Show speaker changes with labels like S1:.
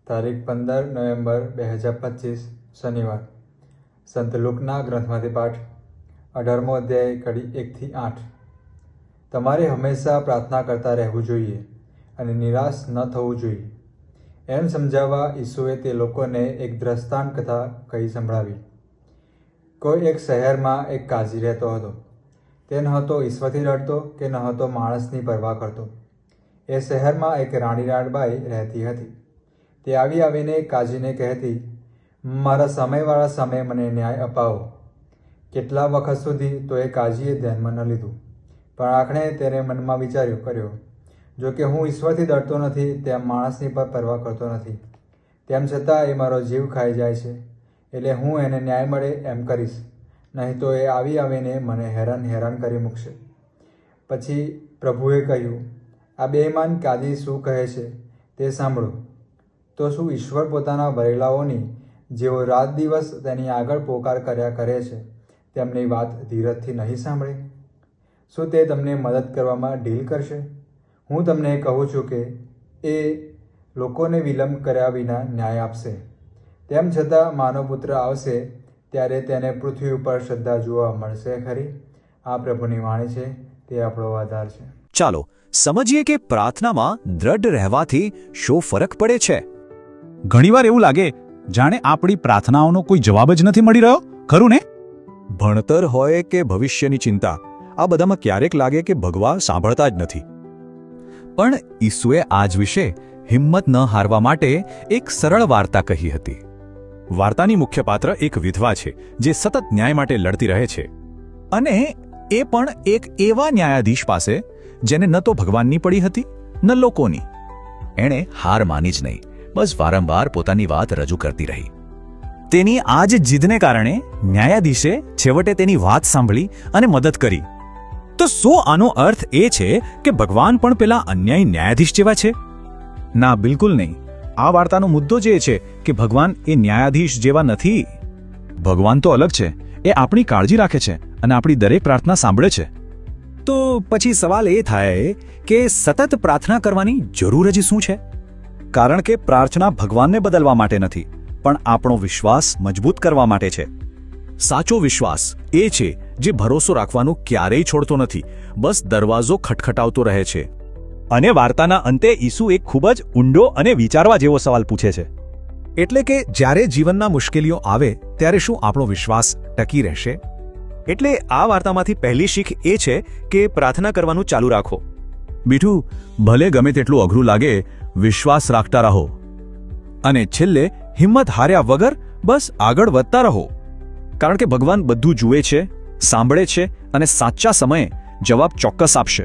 S1: તારીખ 15 નવેમ્બર 2025 શનિવાર. સંત લુકના ગ્રંથમાંથી પાઠ 18મો અધ્યાય કડી 1 થી 8. તમારે હંમેશા પ્રાર્થના કરતા રહેવું જોઈએ અને નિરાશ ન થવું જોઈએ. એમ સમજાવવા ઈસુએ તે લોકોને એક દ્રષ્ટાંત કથા કહી સંભળાવી. કોઈ એક શહેરમાં એક કાઝી રહેતો હતો. તે ન હતો ઈશ્વરથી ડરતો કે ન હતો માણસની પરવા કરતો. એ શહેરમાં એક રાણી રાણબાઈ રહેતી હતી. તે આવીને કાઝીને કહેતી, મારા સમયવાળા સમયે મને ન્યાય અપાવો. કેટલા વખત સુધી તો એ કાઝીએ ધ્યાનમાં ન લીધું, પણ આખરે તેને મનમાં કર્યો, જો કે હું ઈશ્વરથી ડરતો નથી, તેમ માણસની પર પરવા કરતો નથી, તેમ છતાં એ મારો જીવ ખાઈ જાય છે, એટલે હું એને ન્યાય મળે એમ કરીશ, નહીં તો એ આવીને મને હેરાન કરી મૂકશે. પછી પ્રભુએ કહ્યું, આ બેઈમાન કાઝી શું કહે છે તે સાંભળો. તો શું ઈશ્વર પોતાના વરેલાઓની, જેઓ રાત દિવસ તેની આગળ પોકાર કર્યા કરે છે, તેમની વાત ધીરજથી નહીં સાંભળે? શું તે તમને મદદ કરવામાં ઢીલ કરશે? હું તમને કહું છું કે એ લોકોને વિલંબ કર્યા વિના ન્યાય આપશે. તેમ છતાં માનવપુત્ર આવશે ત્યારે તેને પૃથ્વી ઉપર શ્રદ્ધા જોવા મળશે ખરી? આ પ્રભુની વાણી છે, તે આપણો આધાર છે.
S2: ચાલો સમજીએ કે પ્રાર્થનામાં દ્રઢ રહેવાથી શું ફરક પડે છે.
S3: ઘણીવાર એવું લાગે જાણે આપણી પ્રાર્થનાઓનો કોઈ જવાબ જ નથી મળી રહ્યો, ખરું ને?
S2: ભણતર હોય કે ભવિષ્યની ચિંતા, આ બધામાં ક્યારેક લાગે કે ભગવાન સાંભળતા જ નથી. પણ ઈસુએ આજ વિશે હિંમત ન હારવા માટે એક સરળ વાર્તા કહી હતી. વાર્તાની મુખ્ય પાત્ર એક વિધવા છે જે સતત ન્યાય માટે લડતી રહે છે, અને એ પણ એક એવા ન્યાયાધીશ પાસે જેને ન તો ભગવાનની પડી હતી ન લોકોની. એણે હાર માની જ નહીં, બસ વારંવાર પોતાની વાત રજૂ કરતી રહી. તેની આ જ જીદને કારણે ન્યાયાધીશે છેવટે તેની વાત સાંભળી અને મદદ કરી. તો શું આનો અર્થ એ છે કે ભગવાન પણ પેલા અન્યાયી ન્યાયાધીશ જેવા છે?
S3: ના, બિલકુલ નહીં. આ વાર્તાનો મુદ્દો જે છે કે ભગવાન એ ન્યાયાધીશ જેવા નથી. ભગવાન તો અલગ છે. એ આપણી કાળજી રાખે છે અને આપણી દરેક પ્રાર્થના સાંભળે છે.
S2: તો પછી સવાલ એ થાય કે સતત પ્રાર્થના કરવાની જરૂર જ શું છે?
S3: કારણ કે પ્રાર્થના ભગવાનને બદલવા માટે નથી, પણ આપણો વિશ્વાસ મજબૂત કરવા માટે છે.
S2: સાચો વિશ્વાસ એ છે જે ભરોસો રાખવાનું ક્યારેય છોડતો નથી, બસ દરવાજો ખટખટાવતો રહે છે.
S3: અને વાર્તાના અંતે ઈસુ એક ખૂબ જ ઊંડો અને વિચારવા જેવો સવાલ પૂછે છે.
S2: એટલે કે જ્યારે જીવનના મુશ્કેલીઓ આવે ત્યારે શું આપણો વિશ્વાસ ટકી રહેશે? એટલે આ વાર્તામાંથી પહેલી શીખ એ છે કે પ્રાર્થના કરવાનું ચાલુ રાખો.
S3: બીઠું, ભલે ગમે તેટલું અઘરું લાગે, વિશ્વાસ રાખતા રહો. અને છેલ્લે હિંમત હાર્યા વગર બસ આગળ વધતા રહો. કારણ કે ભગવાન બધું જુએ છે, સાંભળે છે અને સાચા સમયે જવાબ ચોક્કસ આપશે.